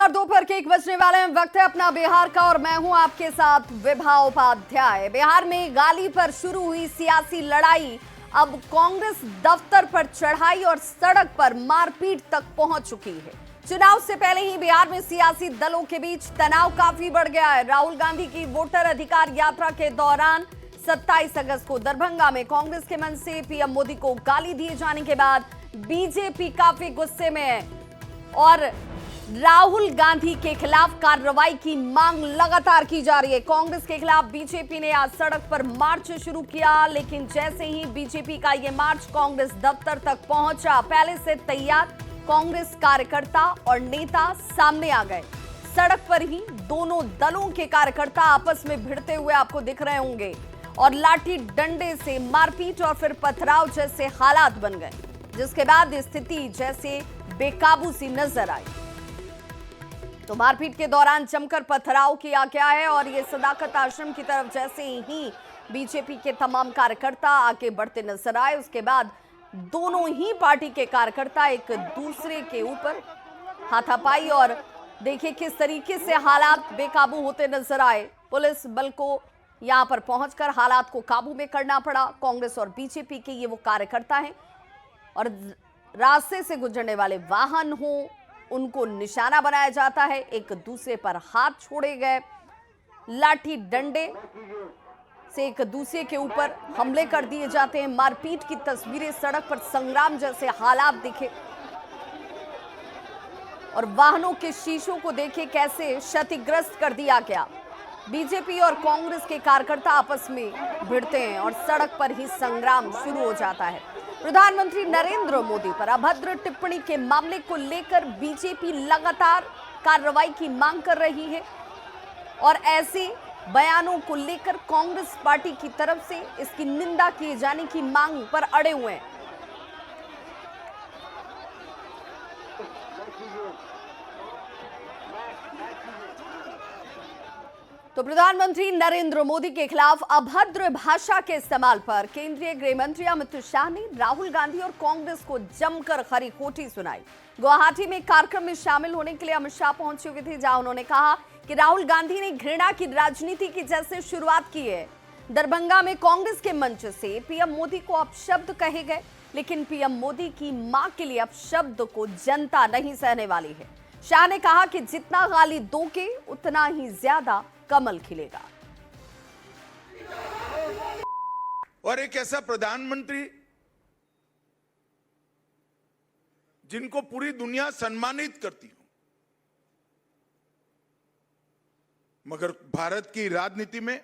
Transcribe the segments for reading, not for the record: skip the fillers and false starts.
नमस्कार, दोपहर के 1 बजने वाले हैं। वक्त है अपना बिहार का और मैं हूं आपके साथ विभा उपाध्याय। बिहार में गाली पर शुरू हुई सियासी लड़ाई अब कांग्रेस दफ्तर पर चढ़ाई और सड़क पर मारपीट तक पहुंच चुकी है। चुनाव से पहले ही बिहार में सियासी दलों के बीच तनाव काफी बढ़ गया है। राहुल गांधी की वोटर अधिकार यात्रा के दौरान 27 अगस्त को दरभंगा में कांग्रेस के मंच से पीएम मोदी को गाली दिए जाने के बाद बीजेपी काफी गुस्से में है और राहुल गांधी के खिलाफ कार्रवाई की मांग लगातार की जा रही है। कांग्रेस के खिलाफ बीजेपी ने आज सड़क पर मार्च शुरू किया, लेकिन जैसे ही बीजेपी का यह मार्च कांग्रेस दफ्तर तक पहुंचा, पहले से तैयार कांग्रेस कार्यकर्ता और नेता सामने आ गए। सड़क पर ही दोनों दलों के कार्यकर्ता आपस में भिड़ते हुए आपको दिख रहे होंगे और लाठी डंडे से मारपीट और फिर पथराव जैसे हालात बन गए, जिसके बाद स्थिति जैसे बेकाबू सी नजर आई। तो मारपीट के दौरान जमकर पथराव किया गया है और ये सदाकत आश्रम की तरफ जैसे ही बीजेपी के तमाम कार्यकर्ता आगे बढ़ते नजर आए, उसके बाद दोनों ही पार्टी के कार्यकर्ता एक दूसरे के ऊपर हाथापाई और देखिए किस तरीके से हालात बेकाबू होते नजर आए। पुलिस बल को यहां पर पहुंचकर हालात को काबू में करना पड़ा। कांग्रेस और बीजेपी के ये वो कार्यकर्ता हैं और रास्ते से गुजरने वाले वाहन हो उनको निशाना बनाया जाता है, एक दूसरे पर हाथ छोड़े गए, लाठी डंडे से एक दूसरे के ऊपर हमले कर दिए जाते हैं। मारपीट की तस्वीरें, सड़क पर संग्राम जैसे हालात दिखे और वाहनों के शीशों को देखे कैसे क्षतिग्रस्त कर दिया गया। बीजेपी और कांग्रेस के कार्यकर्ता आपस में भिड़ते हैं और सड़क पर ही संग्राम शुरू हो जाता है। प्रधानमंत्री नरेंद्र मोदी पर अभद्र टिप्पणी के मामले को लेकर बीजेपी लगातार कार्रवाई की मांग कर रही है और ऐसे बयानों को लेकर कांग्रेस पार्टी की तरफ से इसकी निंदा किए जाने की मांग पर अड़े हुए हैं। तो प्रधानमंत्री नरेंद्र मोदी के खिलाफ अभद्र भाषा के इस्तेमाल पर केंद्रीय गृह मंत्री अमित शाह ने राहुल गांधी और कांग्रेस को जमकर खरी खोटी सुनाई। गुवाहाटी में कार्यक्रम में शामिल होने के लिए अमित शाह पहुंचे हुए थे, जहां उन्होंने कहा कि राहुल गांधी ने घृणा की राजनीति की जैसे शुरुआत की है। दरभंगा में कांग्रेस के मंच से पीएम मोदी को अपशब्द कहे गए, लेकिन पीएम मोदी की मां के लिए अपशब्द को जनता नहीं सहने वाली है। शाह ने कहा कि जितना गाली दोगे उतना ही ज्यादा कमल खिलेगा। और एक ऐसा प्रधानमंत्री जिनको पूरी दुनिया सम्मानित करती हो, मगर भारत की राजनीति में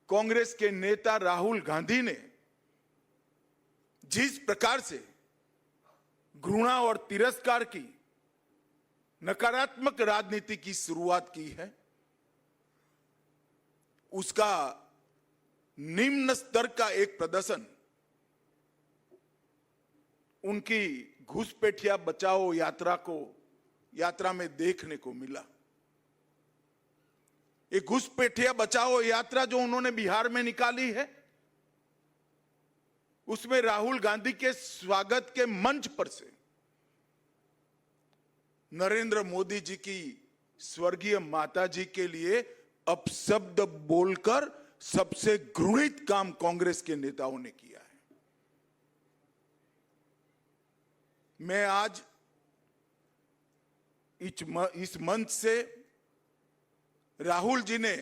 कांग्रेस के नेता राहुल गांधी ने जिस प्रकार से घृणा और तिरस्कार की नकारात्मक राजनीति की शुरुआत की है, उसका निम्न स्तर का एक प्रदर्शन उनकी घुसपैठिया बचाओ यात्रा में देखने को मिला। ये घुसपैठिया बचाओ यात्रा जो उन्होंने बिहार में निकाली है, उसमें राहुल गांधी के स्वागत के मंच पर से नरेंद्र मोदी जी की स्वर्गीय माता जी के लिए अपशब्द बोलकर सबसे घृणित काम कांग्रेस के नेताओं ने किया है। मैं आज इस मंच से राहुल जी ने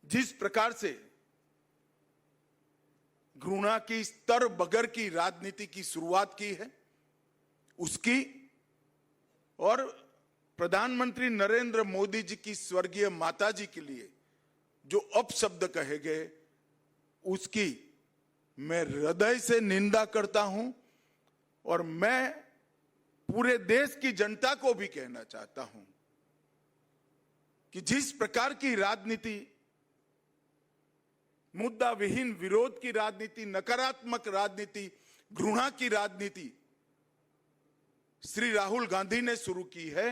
जिस प्रकार से घृणा की स्तर बगैर की राजनीति की शुरुआत की है, उसकी और प्रधानमंत्री नरेंद्र मोदी जी की स्वर्गीय माता जी के लिए जो अपशब्द कहे गए, उसकी मैं हृदय से निंदा करता हूं और मैं पूरे देश की जनता को भी कहना चाहता हूं कि जिस प्रकार की राजनीति, मुद्दा विहीन विरोध की राजनीति, नकारात्मक राजनीति, घृणा की राजनीति श्री राहुल गांधी ने शुरू की है,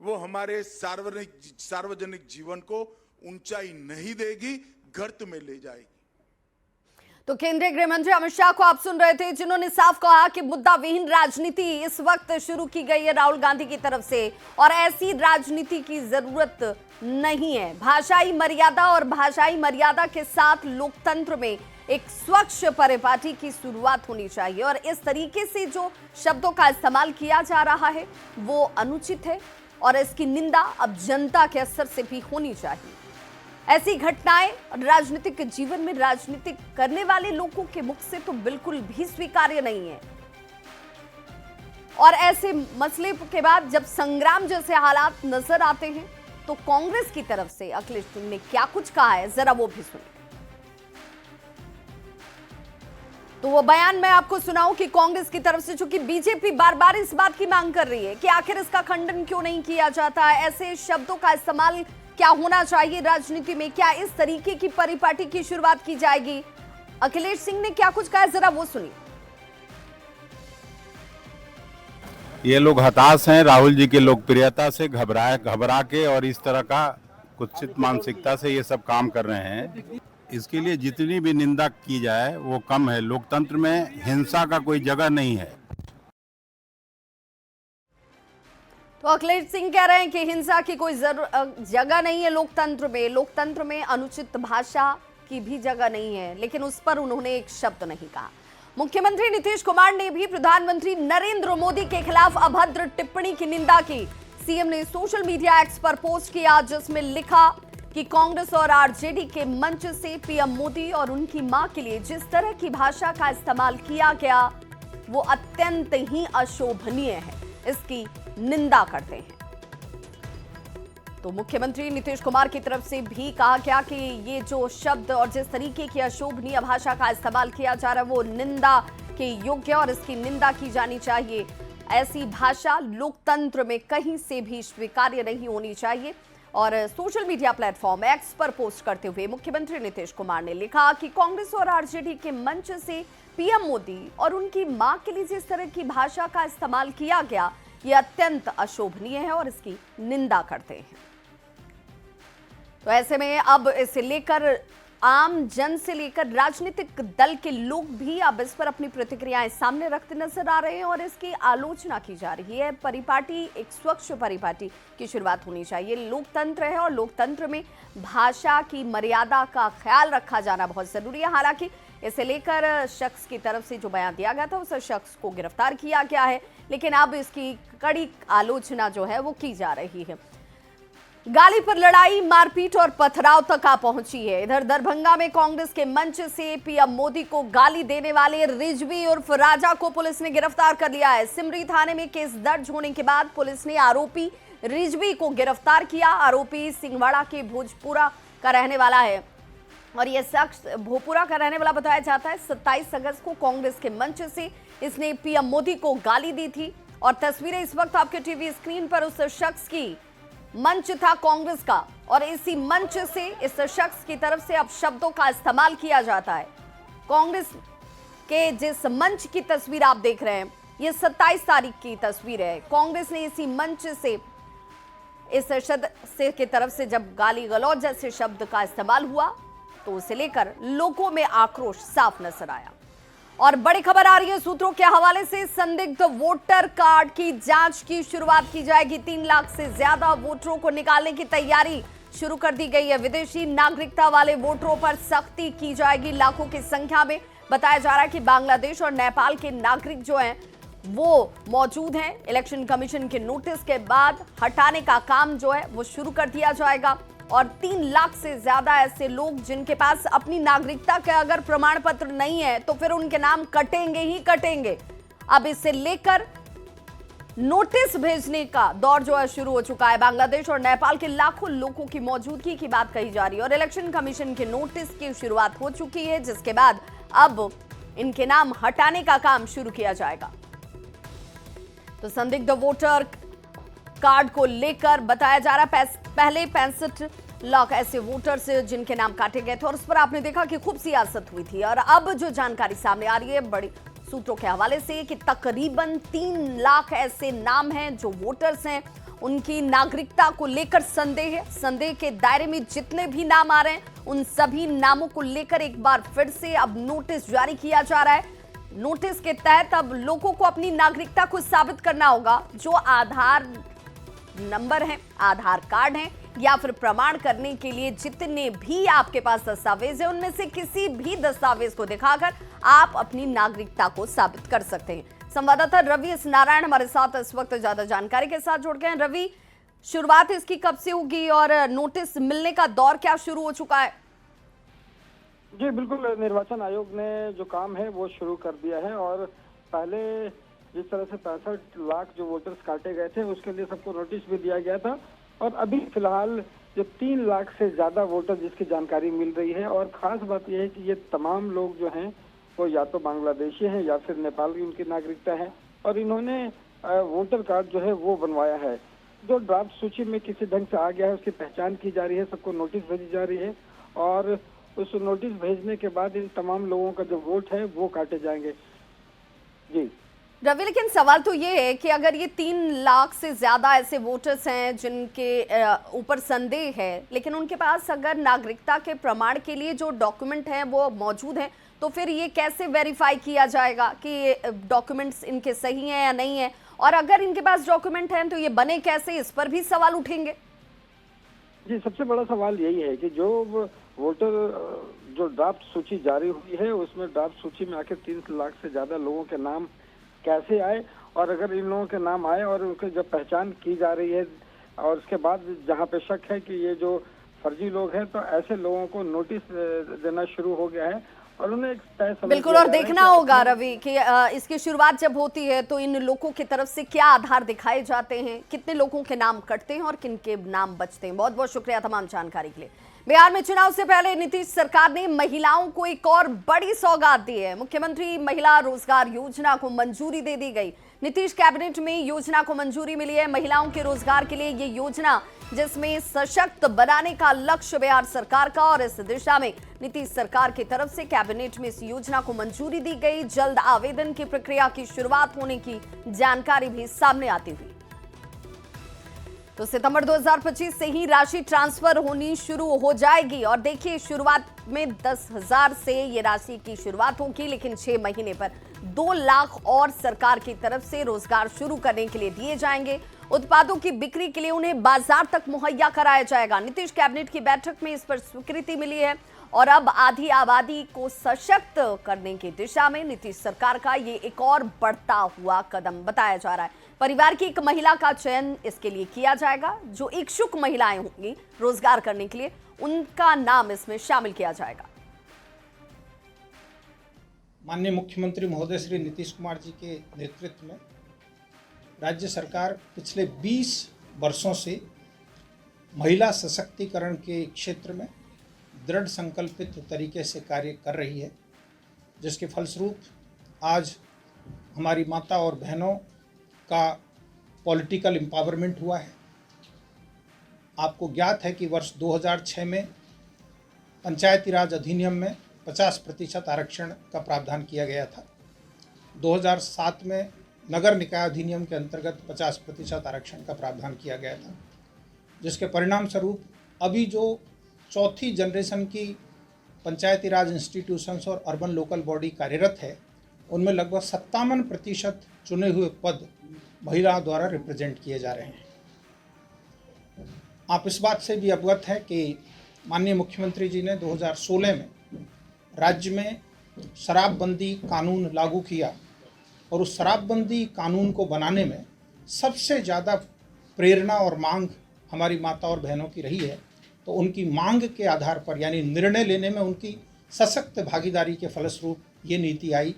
वो हमारे सार्वजनिक जीवन को ऊंचाई नहीं देगी, गर्त में ले जाएगी। तो केंद्रीय गृह मंत्री अमित शाह को आप सुन रहे थे, जिन्होंने साफ कहा कि मुद्दा विहीन राजनीति इस वक्त शुरू की गई है राहुल गांधी की तरफ से, और ऐसी राजनीति की जरूरत नहीं है। भाषाई मर्यादा और भाषाई मर्यादा के साथ लोकतंत्र में एक स्वच्छ परिपाटी की शुरुआत होनी चाहिए, और इस तरीके से जो शब्दों का इस्तेमाल किया जा रहा है वो अनुचित है, और इसकी निंदा अब जनता के असर से भी होनी चाहिए। ऐसी घटनाएं राजनीतिक जीवन में राजनीति करने वाले लोगों के मुख से तो बिल्कुल भी स्वीकार्य नहीं है। और ऐसे मसले के बाद जब संग्राम जैसे हालात नजर आते हैं तो कांग्रेस की तरफ से अखिलेश सिंह ने क्या कुछ कहा है, जरा वो भी सुनिए। तो वो बयान मैं आपको सुनाऊं कि कांग्रेस की तरफ से, चूंकि बीजेपी बार बार इस बात की मांग कर रही है कि आखिर इसका खंडन क्यों नहीं किया जाता है, ऐसे शब्दों का इस्तेमाल क्या होना चाहिए राजनीति में, क्या इस तरीके की परिपाटी की शुरुआत की जाएगी। अखिलेश सिंह ने क्या कुछ कहा, जरा वो सुनिए। ये लोग हताश हैं राहुल जी की लोकप्रियता से, घबरा के और इस तरह का कुत्सित मानसिकता से ये सब काम कर रहे हैं। इसके लिए जितनी भी निंदा की जाए वो कम है। लोकतंत्र में हिंसा का कोई जगह नहीं है। तो अखिलेश सिंह कह रहे हैं कि हिंसा की कोई जगह नहीं है लोकतंत्र में। लोकतंत्र में अनुचित भाषा की भी जगह नहीं है, लेकिन उस पर उन्होंने एक शब्द नहीं कहा। मुख्यमंत्री नीतीश कुमार ने भी प्रधानमंत्री नरेंद्र मोदी के खिलाफ अभद्र टिप्पणी की निंदा की। सीएम ने सोशल मीडिया एक्स पर पोस्ट किया, जिसमें लिखा कि कांग्रेस और आरजेडी के मंच से पीएम मोदी और उनकी मां के लिए जिस तरह की भाषा का इस्तेमाल किया गया वो अत्यंत ही अशोभनीय है, इसकी निंदा करते हैं। तो मुख्यमंत्री नीतीश कुमार की तरफ से भी कहा गया कि ये जो शब्द और जिस तरीके की अशोभनीय भाषा का इस्तेमाल किया जा रहा है वो निंदा के योग्य, और इसकी निंदा की जानी चाहिए। ऐसी भाषा लोकतंत्र में कहीं से भी स्वीकार्य नहीं होनी चाहिए। और सोशल मीडिया प्लेटफॉर्म एक्स पर पोस्ट करते हुए मुख्यमंत्री नीतीश कुमार ने लिखा कि कांग्रेस और आरजेडी के मंच से पीएम मोदी और उनकी मां के लिए जिस तरह की भाषा का इस्तेमाल किया गया ये अत्यंत अशोभनीय है और इसकी निंदा करते हैं। तो ऐसे में अब इसे लेकर आम जन से लेकर राजनीतिक दल के लोग भी अब इस पर अपनी प्रतिक्रियाएं सामने रखते नजर आ रहे हैं और इसकी आलोचना की जा रही है। परिपाटी, एक स्वच्छ परिपाटी की शुरुआत होनी चाहिए। लोकतंत्र है और लोकतंत्र में भाषा की मर्यादा का ख्याल रखा जाना बहुत जरूरी है। हालांकि इसे लेकर शख्स की तरफ से जो बयान दिया गया था उस शख्स को गिरफ्तार किया गया है, लेकिन अब इसकी कड़ी आलोचना जो है वो की जा रही है। गाली पर लड़ाई, मारपीट और पथराव तक आ पहुंची है। इधर दरभंगा में कांग्रेस के मंच से पीएम मोदी को गाली देने वाले रिजवी उर्फ राजा को पुलिस ने गिरफ्तार कर लिया है। सिमरी थाने में केस दर्ज होने के बाद पुलिस ने आरोपी रिजवी को गिरफ्तार किया। आरोपी सिंहवाड़ा के भोजपुरा का रहने वाला है और यह शख्स भोजपुरा का रहने वाला बताया जाता है। 27 अगस्त को कांग्रेस के मंच से इसने पीएम मोदी को गाली दी थी और तस्वीरें इस वक्त आपके टीवी स्क्रीन पर उस शख्स की। मंच था कांग्रेस का और इसी मंच से इस शख्स की तरफ से अब शब्दों का इस्तेमाल किया जाता है। कांग्रेस के जिस मंच की तस्वीर आप देख रहे हैं ये 27 तारीख की तस्वीर है। कांग्रेस ने इसी मंच से इस सदस्य की तरफ से जब गाली गलौज जैसे शब्द का इस्तेमाल हुआ तो उसे लेकर लोगों में आक्रोश साफ नजर आया। और बड़ी खबर आ रही है सूत्रों के हवाले से, संदिग्ध वोटर कार्ड की जांच की शुरुआत की जाएगी। 3 लाख से ज्यादा वोटरों को निकालने की तैयारी शुरू कर दी गई है। विदेशी नागरिकता वाले वोटरों पर सख्ती की जाएगी। लाखों की संख्या में बताया जा रहा है कि बांग्लादेश और नेपाल के नागरिक जो हैं वो मौजूद हैं। इलेक्शन कमीशन के नोटिस के बाद हटाने का काम जो है वो शुरू कर दिया जाएगा और 3 लाख से ज्यादा ऐसे लोग जिनके पास अपनी नागरिकता का अगर प्रमाण पत्र नहीं है तो फिर उनके नाम कटेंगे ही कटेंगे। अब इसे लेकर नोटिस भेजने का दौर जो है शुरू हो चुका है। बांग्लादेश और नेपाल के लाखों लोगों की मौजूदगी की बात कही जा रही है और इलेक्शन कमीशन के नोटिस की शुरुआत हो चुकी है, जिसके बाद अब इनके नाम हटाने का काम शुरू किया जाएगा। तो संदिग्ध वोटर कार्ड को लेकर बताया जा रहा है पहले 65 लाख ऐसे वोटर्स जिनके नाम काटे गए थे और उस पर आपने देखा कि खूब सियासत हुई थी। और अब जो जानकारी सामने आ रही है बड़ी सूत्रों के हवाले से कि तकरीबन 3 लाख ऐसे नाम हैं जो वोटर्स हैं उनकी नागरिकता को लेकर संदेह है। संदेह के दायरे में जितने भी नाम आ रहे हैं उन सभी नामों को लेकर एक बार फिर से अब नोटिस जारी किया जा रहा है। नोटिस के तहत अब लोगों को अपनी नागरिकता को साबित करना होगा। जो आधार नंबर है, आधार कार्ड है या फिर प्रमाण करने के लिए जितने भी आपके पास दस्तावेज है, उनमें से किसी भी दस्तावेज को दिखाकर आप अपनी नागरिकता को साबित कर सकते हैं। संवाददाता रवि एस नारायण हमारे साथ इस वक्त ज्यादा जानकारी के साथ जुड़ गए हैं। रवि, शुरुआत इसकी कब से होगी और नोटिस मिलने का दौर क्या शुरू हो चुका है? जी बिल्कुल, निर्वाचन आयोग ने जो काम है वो शुरू कर दिया है और पहले जिस तरह से 65 लाख जो वोटर्स काटे गए थे उसके लिए सबको नोटिस भी दिया गया था और अभी फिलहाल जो 3 लाख से ज्यादा वोटर जिसकी जानकारी मिल रही है और खास बात यह है कि ये तमाम लोग जो हैं वो या तो बांग्लादेशी हैं या फिर नेपाल की उनकी नागरिकता है और इन्होंने वोटर कार्ड जो है वो बनवाया है। जो ड्राफ्ट सूची में किसी ढंग से आ गया है उसकी पहचान की जा रही है, सबको नोटिस भेजी जा रही है और उस नोटिस भेजने के बाद इन तमाम लोगों का जो वोट है वो काटे जाएंगे। जी रवि, लेकिन सवाल तो ये है कि अगर ये 3 लाख से ज्यादा ऐसे वोटर्स हैं जिनके ऊपर संदेह है, लेकिन उनके पास अगर नागरिकता के प्रमाण के लिए जो डॉक्यूमेंट हैं वो मौजूद हैं, तो फिर ये कैसे वेरीफाई किया जाएगा कि डॉक्यूमेंट्स इनके सही हैं या नहीं है? और अगर इनके पास डॉक्यूमेंट हैं तो ये बने कैसे, इस पर भी सवाल उठेंगे। जी, सबसे बड़ा सवाल यही है कि जो वोटर जो ड्राफ्ट सूची जारी हुई है उसमें ड्राफ्ट सूची में आखिर 3 लाख से ज्यादा लोगों के नाम कैसे आए और अगर इन लोगों के नाम आए और उनकी जब पहचान की जा रही है और उसके बाद जहां पे शक है कि ये जो फर्जी लोग हैं तो ऐसे लोगों को नोटिस देना शुरू हो गया है और उन्हें एक तय समय बिल्कुल, और देखना होगा रवि कि इसकी शुरुआत जब होती है तो इन लोगों की तरफ से क्या आधार दिखाए जाते हैं, कितने लोगों के नाम कटते हैं और किन के नाम बचते हैं। बहुत बहुत शुक्रिया तमाम जानकारी के लिए। बिहार में चुनाव से पहले नीतीश सरकार ने महिलाओं को एक और बड़ी सौगात दी है। मुख्यमंत्री महिला रोजगार योजना को मंजूरी दे दी गई। नीतीश कैबिनेट में योजना को मंजूरी मिली है। महिलाओं के रोजगार के लिए ये योजना, जिसमें सशक्त बनाने का लक्ष्य बिहार सरकार का, और इस दिशा में नीतीश सरकार की तरफ से कैबिनेट में इस योजना को मंजूरी दी गई। जल्द आवेदन की प्रक्रिया की शुरुआत होने की जानकारी भी सामने आती हुई। तो सितंबर 2025 से ही राशि ट्रांसफर होनी शुरू हो जाएगी और देखिए, शुरुआत में 10,000 से ये राशि की शुरुआत होगी, लेकिन 6 महीने पर 2 लाख और सरकार की तरफ से रोजगार शुरू करने के लिए दिए जाएंगे। उत्पादों की बिक्री के लिए उन्हें बाजार तक मुहैया कराया जाएगा। नीतीश कैबिनेट की बैठक में इस पर स्वीकृति मिली है और अब आधी आबादी को सशक्त करने की दिशा में नीतीश सरकार का ये एक और बढ़ता हुआ कदम बताया जा रहा है। परिवार की एक महिला का चयन इसके लिए किया जाएगा। जो इच्छुक महिलाएं होंगी रोजगार करने के लिए, उनका नाम इसमें शामिल किया जाएगा। माननीय मुख्यमंत्री महोदय श्री नीतीश कुमार जी के नेतृत्व में राज्य सरकार पिछले 20 वर्षों से महिला सशक्तिकरण के क्षेत्र में दृढ़ संकल्पित तरीके से कार्य कर रही है, जिसके फलस्वरूप आज हमारी माता और बहनों का पॉलिटिकल एम्पावरमेंट हुआ है। आपको ज्ञात है कि वर्ष 2006 में पंचायती राज अधिनियम में 50% आरक्षण का प्रावधान किया गया था। 2007 में नगर निकाय अधिनियम के अंतर्गत 50% आरक्षण का प्रावधान किया गया था, जिसके परिणाम स्वरूप अभी जो चौथी जनरेशन की पंचायती राज इंस्टीट्यूशंस और अर्बन लोकल बॉडी कार्यरत है, उनमें लगभग 57% चुने हुए पद महिलाओं द्वारा रिप्रेजेंट किए जा रहे हैं। आप इस बात से भी अवगत हैं कि माननीय मुख्यमंत्री जी ने 2016 में राज्य में शराबबंदी कानून लागू किया और उस शराबबंदी कानून को बनाने में सबसे ज़्यादा प्रेरणा और मांग हमारी माता और बहनों की रही है। तो उनकी मांग के आधार पर, यानी निर्णय लेने में उनकी सशक्त भागीदारी के फलस्वरूप ये नीति आई,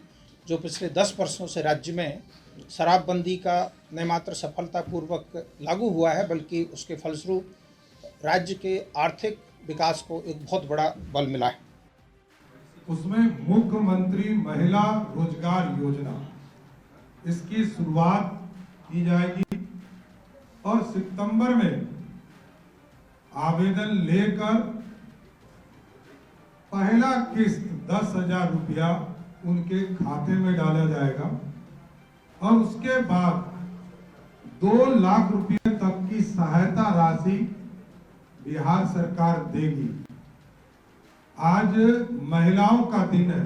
जो पिछले 10 वर्षों से राज्य में शराबबंदी का न मात्र सफलतापूर्वक लागू हुआ है, बल्कि उसके फलस्वरूप राज्य के आर्थिक विकास को एक बहुत बड़ा बल मिला है। उसमें मुख्यमंत्री महिला रोजगार योजना, इसकी शुरुआत की जाएगी और सितंबर में आवेदन लेकर पहला किस्त 10,000 रुपया उनके खाते में डाला जाएगा और उसके बाद 2 लाख रुपये तक की की सहायता राशि बिहार सरकार देगी। आज महिलाओं का दिन है।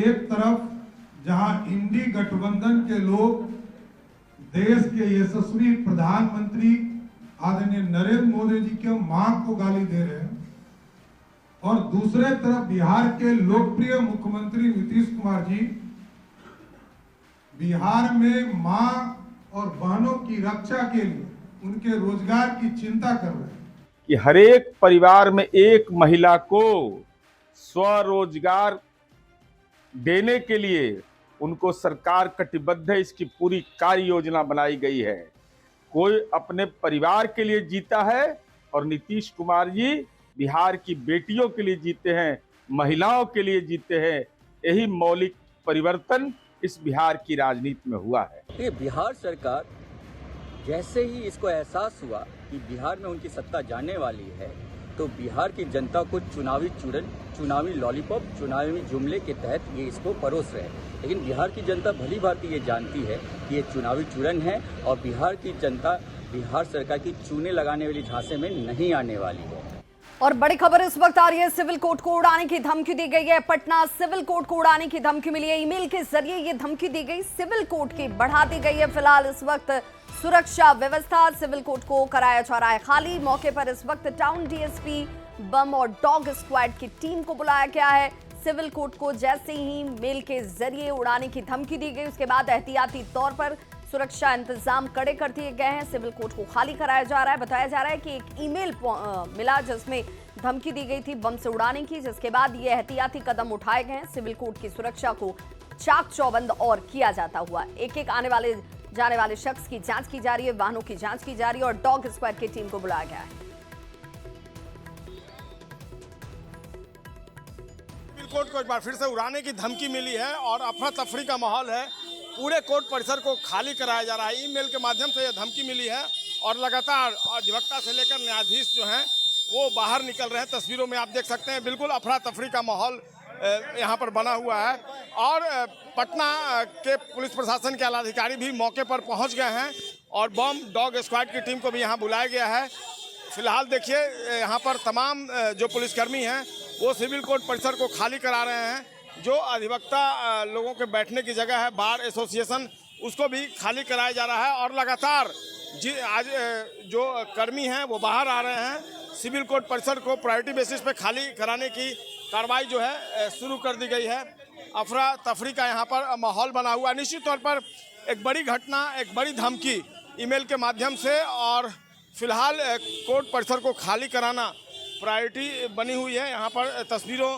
एक तरफ जहां इंडी गठबंधन के लोग देश के यशस्वी प्रधानमंत्री आदरणीय नरेंद्र मोदी जी के मां को गाली दे रहे हैं और दूसरे तरफ बिहार के लोकप्रिय मुख्यमंत्री नीतीश कुमार जी बिहार में मां और बहनों की रक्षा के लिए उनके रोजगार की चिंता कर रहे हैं कि हर एक परिवार में एक महिला को स्वरोजगार देने के लिए उनको सरकार कटिबद्ध है। इसकी पूरी कार्य योजना बनाई गई है। कोई अपने परिवार के लिए जीता है और नीतीश कुमार जी बिहार की बेटियों के लिए जीते हैं, महिलाओं के लिए जीते हैं। यही मौलिक परिवर्तन इस बिहार की राजनीति में हुआ है। ये बिहार सरकार जैसे ही इसको एहसास हुआ कि बिहार में उनकी सत्ता जाने वाली है, तो बिहार की जनता को चुनावी चूरन, चुनावी लॉलीपॉप, चुनावी जुमले के तहत ये इसको परोस रहे हैं। लेकिन बिहार की जनता भली भांति ये जानती है कि ये चुनावी चूरन है और बिहार की जनता बिहार सरकार की चूने लगाने वाली झांसे में नहीं आने वाली है। और बड़ी खबर इस वक्त आ रही है, सिविल कोर्ट को उड़ाने की धमकी दी गई है। पटना सिविल कोर्ट को उड़ाने की धमकी मिली है। ईमेल के जरिए ये धमकी दी गई। सिविल कोर्ट की बढ़ा दी गई है। फिलहाल इस वक्त सुरक्षा व्यवस्था सिविल कोर्ट को कराया जा रहा है खाली। मौके पर इस वक्त टाउन डीएसपी, बम और डॉग स्क्वाड की टीम को बुलाया गया है। सिविल कोर्ट को जैसे ही मेल के जरिए उड़ाने की धमकी दी गई, उसके बाद एहतियाती तौर पर सुरक्षा इंतजाम कड़े कर दिए गए हैं। सिविल कोर्ट को खाली कराया जा रहा है। बताया जा रहा है कि एक ईमेल मिला जिसमें धमकी दी गई थी बम से उड़ाने की, जिसके बाद ये एहतियाती कदम उठाए गए हैं। सिविल कोर्ट की सुरक्षा को चाक चौबंद और किया जाता हुआ एक एक आने वाले जाने वाले शख्स की जांच की जा रही है, वाहनों की जांच की जा रही है और डॉग स्क्वाड की टीम को बुलाया गया है। सिविल कोर्ट को एक बार फिर से उड़ाने की धमकी मिली है और अफरा तफरी का माहौल है। पूरे कोर्ट परिसर को खाली कराया जा रहा है। ईमेल के माध्यम से यह धमकी मिली है और लगातार अधिवक्ता से लेकर न्यायाधीश जो हैं वो बाहर निकल रहे हैं। तस्वीरों में आप देख सकते हैं बिल्कुल अफरा तफरी का माहौल यहाँ पर बना हुआ है और पटना के पुलिस प्रशासन के आलाधिकारी भी मौके पर पहुँच गए हैं और बम डॉग स्क्वाड की टीम को भी यहाँ बुलाया गया है। फिलहाल देखिए यहाँ पर तमाम जो पुलिसकर्मी हैं वो सिविल कोर्ट परिसर को खाली करा रहे हैं। जो अधिवक्ता लोगों के बैठने की जगह है, बार एसोसिएशन, उसको भी खाली कराया जा रहा है और लगातार आज जो कर्मी हैं वो बाहर आ रहे हैं। सिविल कोर्ट परिसर को प्रायोरिटी बेसिस पे खाली कराने की कार्रवाई जो है शुरू कर दी गई है। अफरा तफरी का यहाँ पर माहौल बना हुआ है। निश्चित तौर पर एक बड़ी घटना, एक बड़ी धमकी ईमेल के माध्यम से और फिलहाल कोर्ट परिसर को खाली कराना प्रायोरिटी बनी हुई है। यहाँ पर तस्वीरों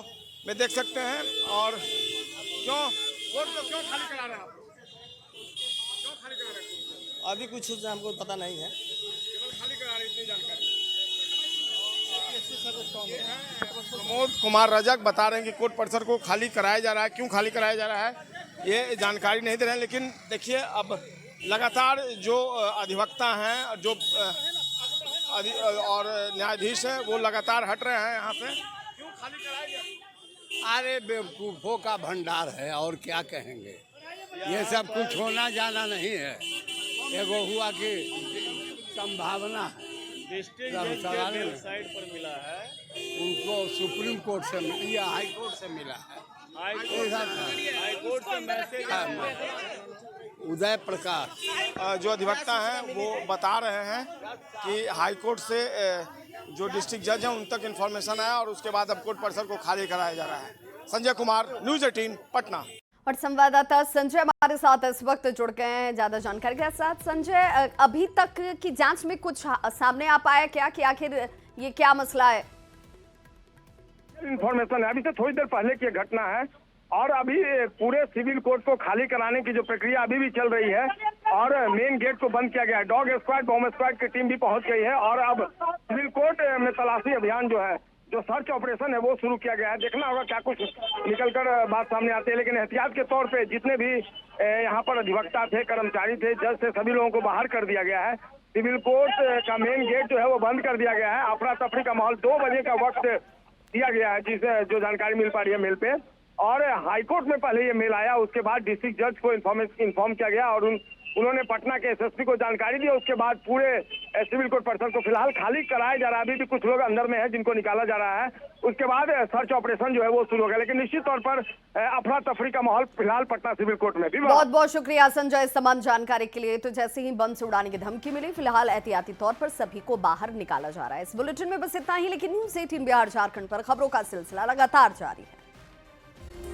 में देख सकते हैं। और क्यों कोर्ट को क्यों खाली करा रहे हैं आप? क्यों खाली करा रहे हैं? अभी कुछ हमको पता नहीं है। केवल खाली करा रहे, इतनी जानकारी। प्रमोद कुमार रजक बता रहे हैं कि कोर्ट परिसर को खाली कराया जा रहा है। क्यों खाली कराया जा रहा है ये जानकारी नहीं दे रहे हैं। लेकिन देखिए अब लगातार जो अधिवक्ता हैं जो और न्यायाधीश हैं वो लगातार हट रहे हैं यहाँ से। क्यों खाली कराया गया? अरे बेवकूफ़ों का भंडार है और क्या कहेंगे। ये सब कुछ होना जाना नहीं है। एगो हुआ कि संभावना है। डिस्ट्रिक्ट जज के वेबसाइट पर मिला है, उनको सुप्रीम कोर्ट से या हाई कोर्ट से मिला है। हाई कोर्ट से मैसेज उदय प्रकाश जो अधिवक्ता हैं वो बता रहे हैं कि हाई कोर्ट से जो डिस्ट्रिक्ट जज हैं उन तक इन्फॉर्मेशन आया और उसके बाद अब कोर्ट परिसर को खाली कराया जा रहा है। संजय कुमार, न्यूज़ 18 पटना। और संवाददाता संजय हमारे साथ इस वक्त जुड़ गए हैं ज्यादा जानकारी के साथ। संजय, अभी तक की जांच में कुछ सामने आ पाया क्या कि आखिर ये क्या मसला है? इन्फॉर्मेशन है, अभी से थोड़ी देर पहले की घटना है और अभी पूरे सिविल कोर्ट को खाली कराने की जो प्रक्रिया अभी भी चल रही है और मेन गेट को बंद किया गया है। डॉग स्क्वाड, बॉम्ब स्क्वाड की टीम भी पहुंच गई है और अब सिविल कोर्ट में तलाशी अभियान जो है, जो सर्च ऑपरेशन है वो शुरू किया गया है। देखना होगा क्या कुछ निकलकर बात सामने आती है। लेकिन एहतियात के तौर पे जितने भी यहाँ पर अधिवक्ता थे, कर्मचारी थे, जज थे, सभी लोगों को बाहर कर दिया गया है। सिविल कोर्ट का मेन गेट जो है वो बंद कर दिया गया है। अफरा तफरी का माहौल 2 बजे का वक्त दिया गया है, जिसे जो जानकारी मिल पा रही है मेल पे। और हाईकोर्ट में पहले ये मेल आया, उसके बाद डिस्ट्रिक्ट जज को इन्फॉर्म किया गया और उन्होंने पटना के एसएसपी को जानकारी दी। उसके बाद पूरे सिविल कोर्ट परिसर को फिलहाल खाली कराया जा रहा है। अभी भी कुछ लोग अंदर में है जिनको निकाला जा रहा है। उसके बाद सर्च ऑपरेशन जो है वो शुरू हो गया, लेकिन निश्चित तौर पर अफरा तफरी का माहौल फिलहाल पटना सिविल कोर्ट में भी। बहुत बहुत शुक्रिया संजय इस तमाम जानकारी के लिए। तो जैसे ही बम से उड़ाने की धमकी मिली, फिलहाल एहतियाती तौर पर सभी को बाहर निकाला जा रहा है। इस बुलेटिन में बस इतना ही, लेकिन न्यूज़ 18 बिहार झारखंड पर खबरों का सिलसिला लगातार जारी है।